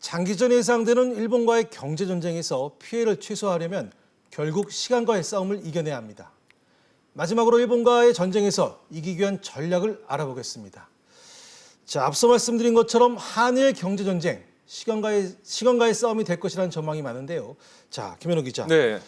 장기전 예상되는 일본과의 경제 전쟁에서 피해를 최소화하려면 결국 시간과의 싸움을 이겨내야 합니다. 마지막으로 일본과의 전쟁에서 이기기 위한 전략을 알아보겠습니다. 자, 앞서 말씀드린 것처럼 한일 경제 전쟁, 시간과의 싸움이 될 것이라는 전망이 많은데요. 자, 김현우 기자. 네.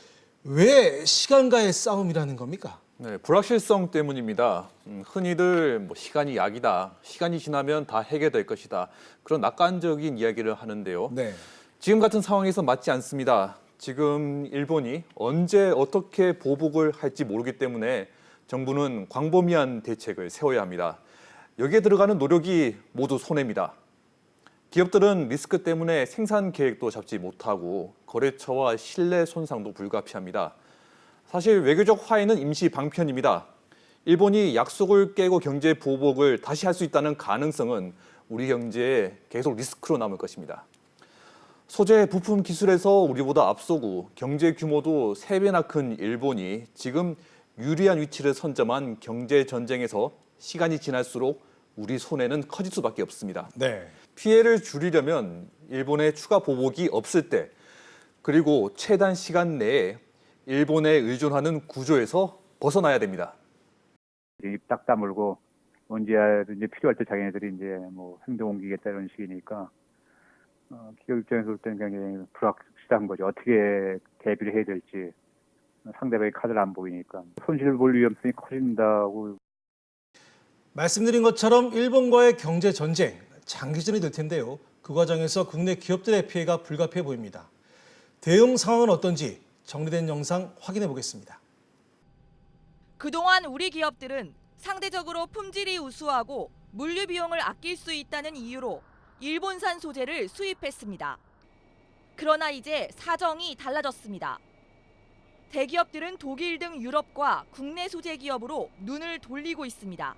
왜 시간과의 싸움이라는 겁니까? 네, 불확실성 때문입니다. 흔히들 시간이 약이다, 시간이 지나면 다 해결될 것이다, 그런 낙관적인 이야기를 하는데요. 네. 지금 같은 상황에서 맞지 않습니다. 지금 일본이 언제 어떻게 보복을 할지 모르기 때문에 정부는 광범위한 대책을 세워야 합니다. 여기에 들어가는 노력이 모두 손해입니다. 기업들은 리스크 때문에 생산 계획도 잡지 못하고 거래처와 신뢰 손상도 불가피합니다. 사실 외교적 화해는 임시 방편입니다. 일본이 약속을 깨고 경제 보복을 다시 할 수 있다는 가능성은 우리 경제에 계속 리스크로 남을 것입니다. 소재 부품 기술에서 우리보다 앞서고 경제 규모도 3배나 큰 일본이 지금 유리한 위치를 선점한 경제 전쟁에서 시간이 지날수록 우리 손해는 커질 수밖에 없습니다. 네. 피해를 줄이려면 일본의 추가 보복이 없을 때, 그리고 최단 시간 내에 일본에 의존하는 구조에서 벗어나야 됩니다. 입 딱 다물고 언제든지 필요할 때 자기네들이 이제 행동 옮기겠다 이런 식이니까 기업 입장에서 볼 때는 굉장히 불확실한 거죠. 어떻게 대비를 해야 될지 상대방의 카드를 안 보이니까 손실을 볼 위험성이 커진다고. 말씀드린 것처럼 일본과의 경제 전쟁, 장기전이 될 텐데요. 그 과정에서 국내 기업들의 피해가 불가피해 보입니다. 대응 상황은 어떤지 정리된 영상 확인해 보겠습니다. 그동안 우리 기업들은 상대적으로 품질이 우수하고 물류 비용을 아낄 수 있다는 이유로 일본산 소재를 수입했습니다. 그러나 이제 사정이 달라졌습니다. 대기업들은 독일 등 유럽과 국내 소재 기업으로 눈을 돌리고 있습니다.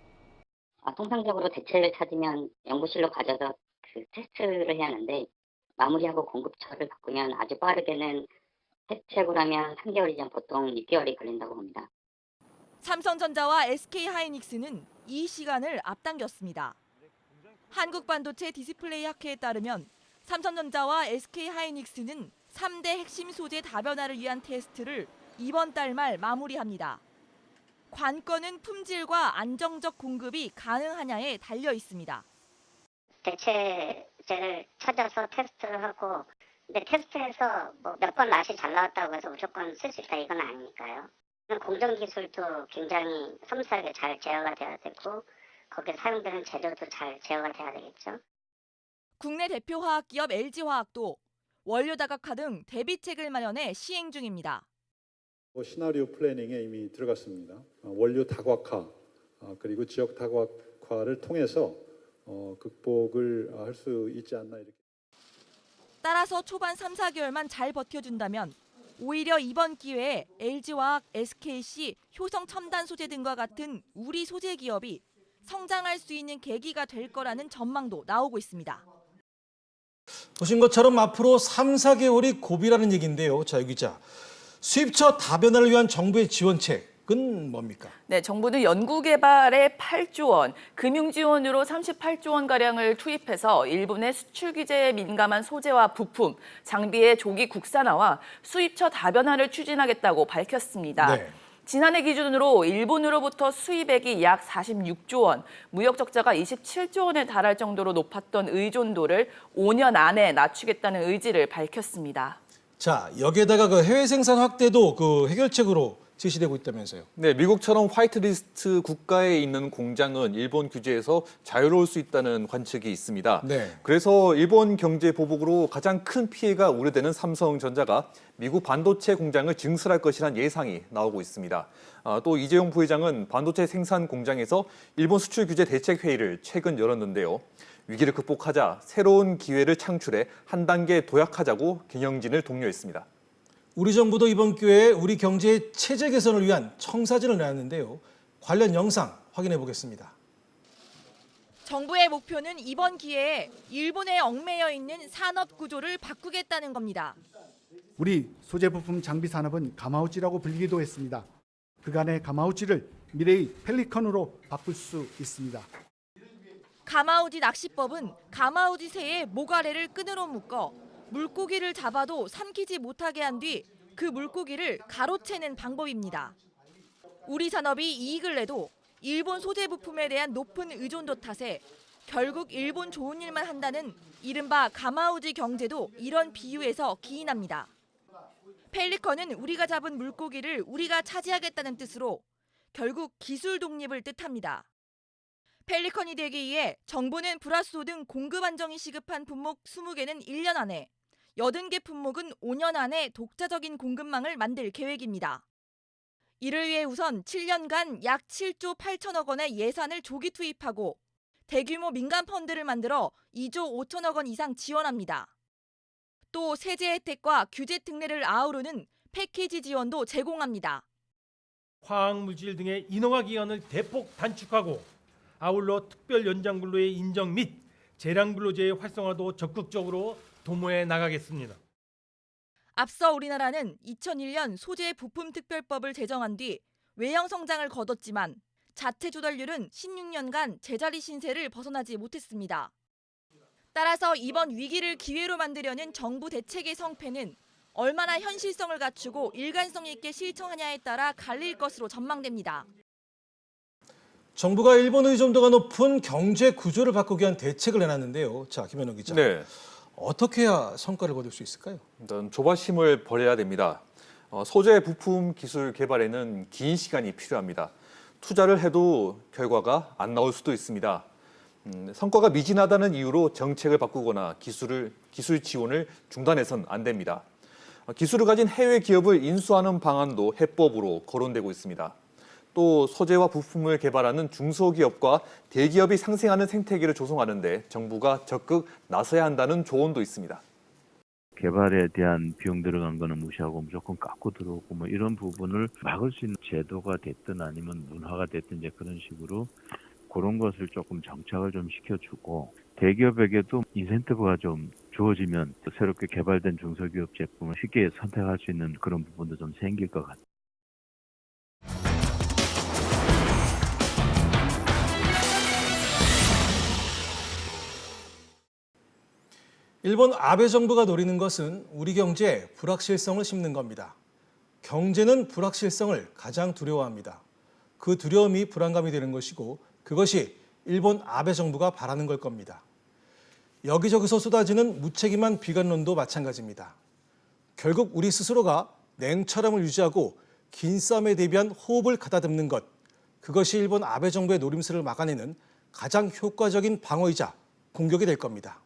통상적으로 대체를 찾으면 연구실로 가져서 테스트를 해야 하는데 마무리하고 공급처를 바꾸면 아주 빠르게는 테스트를 하면 3개월 이상 보통 6개월이 걸린다고 합니다. 삼성전자와 SK하이닉스는 이 시간을 앞당겼습니다. 한국반도체 디스플레이 학회에 따르면 삼성전자와 SK하이닉스는 3대 핵심 소재 다변화를 위한 테스트를 이번 달 말 마무리합니다. 관건은 품질과 안정적 공급이 가능하냐에 달려 있습니다. 대체제를 찾아서 테스트를 하고, 근데 테스트에서 몇 번 맛이 잘 나왔다고 해서 무조건 쓸 수 있다 이건 아니니까요. 공정 기술도 굉장히 섬세하게 잘 제어가 돼야 되고 거기에 사용되는 재료도 잘 제어가 돼야 되겠죠. 국내 대표 화학기업 LG화학도 원료 다각화 등 대비책을 마련해 시행 중입니다. 시나리오 플래닝에 이미 들어갔습니다. 원료 다각화 그리고 지역 다각화를 통해서 극복을 할 수 있지 않나 이렇게. 따라서 초반 3, 4개월만 잘 버텨준다면 오히려 이번 기회에 LG화학, SKC, 효성 첨단 소재 등과 같은 우리 소재 기업이 성장할 수 있는 계기가 될 거라는 전망도 나오고 있습니다. 보신 것처럼 앞으로 3, 4개월이 고비라는 얘기인데요. 자, 유 기자. 수입처 다변화를 위한 정부의 지원책은 뭡니까? 네, 정부는 연구개발에 8조 원, 금융지원으로 38조 원가량을 투입해서 일본의 수출 규제에 민감한 소재와 부품, 장비의 조기 국산화와 수입처 다변화를 추진하겠다고 밝혔습니다. 네. 지난해 기준으로 일본으로부터 수입액이 약 46조 원, 무역 적자가 27조 원에 달할 정도로 높았던 의존도를 5년 안에 낮추겠다는 의지를 밝혔습니다. 자, 여기에다가 해외 생산 확대도 해결책으로 제시되고 있다면서요. 네, 미국처럼 화이트리스트 국가에 있는 공장은 일본 규제에서 자유로울 수 있다는 관측이 있습니다. 네. 그래서 일본 경제 보복으로 가장 큰 피해가 우려되는 삼성전자가 미국 반도체 공장을 증설할 것이라는 예상이 나오고 있습니다. 또 이재용 부회장은 반도체 생산 공장에서 일본 수출 규제 대책 회의를 최근 열었는데요. 위기를 극복하자 새로운 기회를 창출해 한 단계 도약하자고 경영진을 독려했습니다. 우리 정부도 이번 기회에 우리 경제의 체제 개선을 위한 청사진을 내놨는데요. 관련 영상 확인해 보겠습니다. 정부의 목표는 이번 기회에 일본에 얽매여 있는 산업 구조를 바꾸겠다는 겁니다. 우리 소재 부품 장비 산업은 가마우치라고 불리기도 했습니다. 그간의 가마우치를 미래의 펠리컨으로 바꿀 수 있습니다. 가마우지 낚시법은 가마우지 새의 모가래를 끈으로 묶어 물고기를 잡아도 삼키지 못하게 한 뒤 그 물고기를 가로채는 방법입니다. 우리 산업이 이익을 내도 일본 소재 부품에 대한 높은 의존도 탓에 결국 일본 좋은 일만 한다는 이른바 가마우지 경제도 이런 비유에서 기인합니다. 펠리컨은 우리가 잡은 물고기를 우리가 차지하겠다는 뜻으로 결국 기술 독립을 뜻합니다. 펠리컨이 되기 위해 정부는 브라스호 등 공급 안정이 시급한 품목 20개는 1년 안에, 80개 품목은 5년 안에 독자적인 공급망을 만들 계획입니다. 이를 위해 우선 7년간 약 7조 8천억 원의 예산을 조기 투입하고 대규모 민간 펀드를 만들어 2조 5천억 원 이상 지원합니다. 또 세제 혜택과 규제 특례를 아우르는 패키지 지원도 제공합니다. 화학물질 등의 인허가 기간을 대폭 단축하고 아울러 특별 연장근로의 인정 및 재량근로제의 활성화도 적극적으로 도모해 나가겠습니다. 앞서 우리나라는 2001년 소재 부품 특별법을 제정한 뒤 외형 성장을 거뒀지만 자체 조달률은 16년간 제자리 신세를 벗어나지 못했습니다. 따라서 이번 위기를 기회로 만들려는 정부 대책의 성패는 얼마나 현실성을 갖추고 일관성 있게 실천하냐에 따라 갈릴 것으로 전망됩니다. 정부가 일본 의존도가 높은 경제 구조를 바꾸기 위한 대책을 내놨는데요. 자, 김현우 기자. 네. 어떻게 해야 성과를 거둘 수 있을까요? 일단 조바심을 버려야 됩니다. 소재 부품 기술 개발에는 긴 시간이 필요합니다. 투자를 해도 결과가 안 나올 수도 있습니다. 성과가 미진하다는 이유로 정책을 바꾸거나 기술 지원을 중단해서는 안 됩니다. 기술을 가진 해외 기업을 인수하는 방안도 해법으로 거론되고 있습니다. 또 소재와 부품을 개발하는 중소기업과 대기업이 상생하는 생태계를 조성하는 데 정부가 적극 나서야 한다는 조언도 있습니다. 개발에 대한 비용 들어간 거는 무시하고 무조건 깎고 들어오고 뭐 이런 부분을 막을 수 있는 제도가 됐든 아니면 문화가 됐든 이제 그런 식으로 그런 것을 조금 정착을 좀 시켜주고 대기업에게도 인센티브가 좀 주어지면 새롭게 개발된 중소기업 제품을 쉽게 선택할 수 있는 그런 부분도 좀 생길 것 같아요. 일본 아베 정부가 노리는 것은 우리 경제에 불확실성을 심는 겁니다. 경제는 불확실성을 가장 두려워합니다. 그 두려움이 불안감이 되는 것이고 그것이 일본 아베 정부가 바라는 걸 겁니다. 여기저기서 쏟아지는 무책임한 비관론도 마찬가지입니다. 결국 우리 스스로가 냉철함을 유지하고 긴 싸움에 대비한 호흡을 가다듬는 것, 그것이 일본 아베 정부의 노림수를 막아내는 가장 효과적인 방어이자 공격이 될 겁니다.